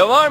devam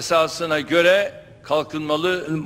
esasına göre kalkınmalı,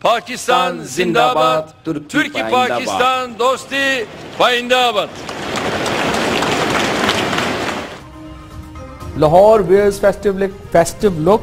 Pakistan zindabad, Türkiye Pakistan dosti payindabad. Lahore wears festive look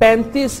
35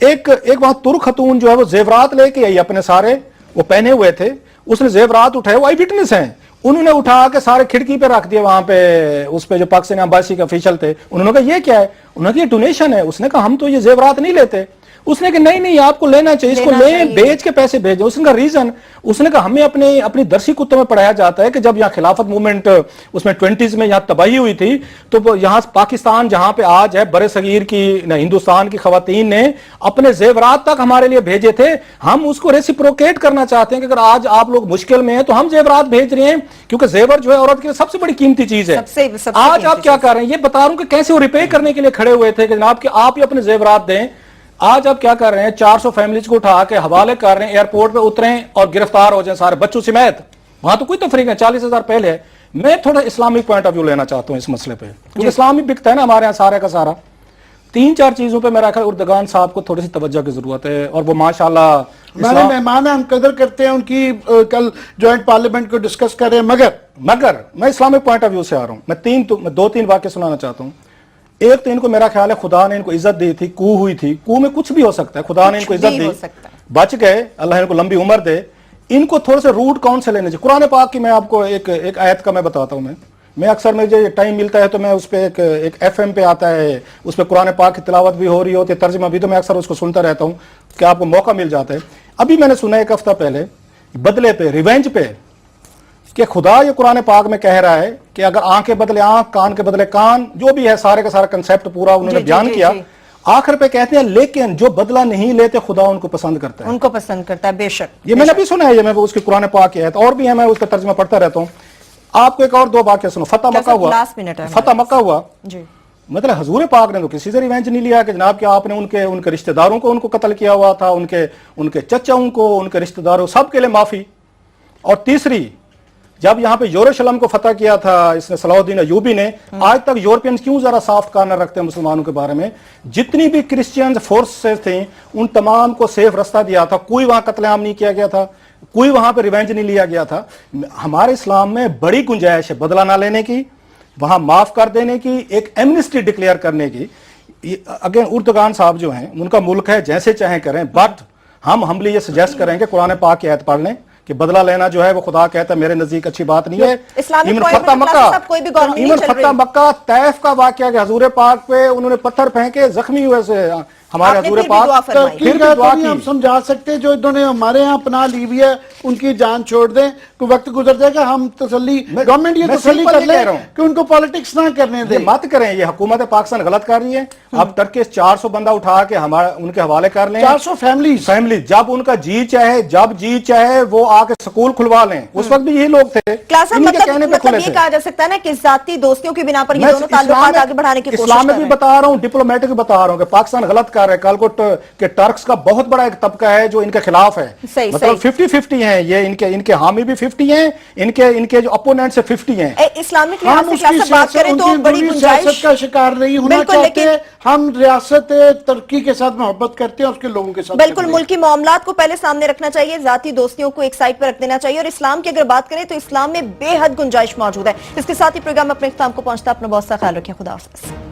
ایک وہاں ترک خاتون جو ہے وہ زیورات لے کے آئی اپنے سارے, وہ پہنے ہوئے تھے, اس نے زیورات اٹھائے, وہ آئی وٹنس ہیں, انہوں نے اٹھا کے سارے کھڑکی پہ رکھ دیا وہاں پہ, اس پہ جو پاکستانی امبیسی کے افیشل تھے, انہوں نے کہا یہ کیا ہے, انہوں نے کہا یہ ڈونیشن ہے. اس نے کہا ہم تو یہ زیورات نہیں لیتے. اس نے کہا نہیں آپ کو لینا چاہیے, اس کو لیں, بیچ کے پیسے بھیجیں. اس نے کہا ریزن, اس نے کہا ہمیں اپنی درسی کتوں میں پڑھایا جاتا ہے کہ جب یہاں خلافت موومنٹ اس میں 20s میں یہاں تباہی ہوئی تھی, تو یہاں پاکستان جہاں پہ آج ہے بر صغیر کی ہندوستان کی خواتین نے اپنے زیورات تک ہمارے لیے بھیجے تھے. ہم اس کو ریسیپروکیٹ کرنا چاہتے ہیں کہ اگر آج آپ لوگ مشکل میں ہیں تو ہم زیورات بھیج رہے ہیں, کیونکہ زیور جو ہے عورت کی سب سے بڑی قیمتی چیز ہے. آج آپ کیا کر رہے ہیں, یہ بتا رہا ہوں کہ کیسے وہ ریپے کرنے کے لیے کھڑے ہوئے تھے کہ جناب کہ آپ ہی اپنے زیورات دیں. آج آپ کیا کر رہے ہیں, 400 فیملیز کو اٹھا کے حوالے کر رہے ہیں, ایئرپورٹ پہ اتریں اور گرفتار ہو جائیں سارے بچوں سمیت. وہاں تو کوئی تفریق ہے, 40,000 پہلے ہے. میں تھوڑا اسلامک پوائنٹ آف ویو لینا چاہتا ہوں اس مسئلے پہ, کیونکہ اسلام ہی بکتا ہے نا ہمارے یہاں سارے کا سارا. 3-4 چیزوں پہ میرا خیال اردگان صاحب کو تھوڑی سی توجہ کی ضرورت ہے, اور وہ ماشاءاللہ ہمارے مہمان ہیں, ہم قدر کرتے ہیں ان کی, کل جوائنٹ پارلیمنٹ کو ڈسکس کر رہے ہیں, مگر میں اسلامک پوائنٹ آف ویو سے آ رہا ہوں. میں 2-3 واقعے سنانا چاہتا ہوں. ایک تو ان کو میرا خیال ہے خدا نے ان کو عزت دی تھی, کو ہوئی تھی, کو میں کچھ بھی ہو سکتا ہے, خدا نے ان کو عزت دی, بچ گئے, اللہ ان کو لمبی عمر دے. ان کو تھوڑے سے روٹ کون سے لینے چاہیے. قرآن پاک کی میں آپ کو ایک آیت کا میں بتاتا ہوں. میں اکثر مجھے ٹائم ملتا ہے تو میں اس پہ ایک FM پہ آتا ہے, اس پہ قرآن پاک کی تلاوت بھی ہو رہی ہوتی ہے, ترجمہ بھی, تو میں اکثر اس کو سنتا رہتا ہوں کہ آپ کو موقع مل جاتا ہے. ابھی میں نے سنا ایک ہفتہ پہلے بدلے پہ, ریونج پہ, کہ خدا یہ قرآن پاک میں کہہ رہا ہے کہ اگر آنکھ کے بدلے آنکھ, کان کے بدلے کان, جو بھی ہے سارے کا سارا کنسیپٹ پورا انہوں نے بیان کیا. آخر پہ کہتے ہیں لیکن جو بدلہ نہیں لیتے خدا ان کو پسند کرتا ہے. ان کو پسند کرتا ہے, بے شک. یہ میں نے بھی سنا ہے, یہ میں اس کی قرآن پاک کی ہے, اور بھی ہے, میں اس کا ترجمہ پڑھتا رہتا ہوں. آپ کو ایک اور 2 واقعہ سنو. فتح مکہ ہوا. مطلب حضور پاک نے تو کسی سے ریونج نہیں لیا کہ جناب کہ آپ نے ان کے رشتہ داروں کو ان کو قتل کیا ہوا تھا, ان کے چچاؤں کو, ان کے رشتہ داروں, سب کے لیے معافی. اور تیسری, جب یہاں پہ یروشلم کو فتح کیا تھا اس نے صلاح الدین ایوبی نے, آج تک یورپینز کیوں ذرا سافٹ کارنر رکھتے ہیں مسلمانوں کے بارے میں. جتنی بھی کرسچینز فورسز تھیں ان تمام کو سیف رستہ دیا تھا, کوئی وہاں قتل عام نہیں کیا گیا تھا, کوئی وہاں پہ ریونج نہیں لیا گیا تھا. ہمارے اسلام میں بڑی گنجائش ہے بدلہ نہ لینے کی, وہاں معاف کر دینے کی, ایک ایمنسٹی ڈکلیئر کرنے کی. اگین اردگان صاحب جو ہیں ان کا ملک ہے, جیسے چاہیں کریں, بٹ ہم ہمبلی یہ سجیسٹ کریں کہ قرآن پاک کی آیت پڑھ لیں کہ بدلہ لینا جو ہے وہ خدا کہتا ہے میرے نزدیک اچھی بات نہیں ہے. ایون فتح مکہ طیف کا واقعہ کہ حضور پاک پہ انہوں نے پتھر پھینکے, زخمی ہوئے سے ہمارے حضور پاک, پھر دعا کی. ہم سمجھا سکتے جو انہوں نے ہمارے ہاں پناہ لی ہوئی ہے ان کی جان چھوڑ دیں, کوئی وقت گزر جائے گا, ہم تسلی, گورنمنٹ یہ تسلی کر لے کہ ان کو پالیٹکس نہ کرنے دیں. مت کریں, یہ حکومت پاکستان غلط کر رہی ہے. اب ٹرکش 400 بندہ اٹھا کے ان کے حوالے کر لیں, 400 فیملی, جب ان کا جب جی چاہے وہ آ کے سکول کھلوا لیں. اس وقت بھی یہی لوگ تھے. مطلب یہ کہا جا سکتا ہے نا کہ ذاتی دوستیوں کی بنا پر یہ دونوں تعلقات آگے بڑھانے کی کوشش کر رہے ہیں. اسلام میں بھی بتا رہا ہوں, ڈپلومیٹک بھی بتا رہا ہوں کہ پاکستان غلط کر رہا ہے. کل کو کہ ٹرکس کا بہت بڑا ایک طبقہ ہے جو ان کے خلاف ہے, مطلب 50-50 ہیں یہ, ان کے حامی بھی 50 ہیں, ان کے جو اپوننٹ سے 50 ہیں. اسلامک لحاظ سے کیا بات کریں تو بڑی گنجائش کا شکار نہیں ہونا چاہتے. ہم ریاست ترقی کے ساتھ محبت کرتے ہیں, اس کے لوگوں کے ساتھ بالکل ملکی معاملات کو پہلے سامنے رکھنا چاہیے, ذاتی دوستیوں کو ایک سائڈ پر رکھ دینا چاہیے. اور اسلام کی اگر بات کریں تو اسلام میں بے حد گنجائش موجود ہے. اس کے ساتھ ہی پروگرام اپنے اختتام کو پہنچتا ہے. اپنا بہت سا خیال رکھیں. خدا حافظ.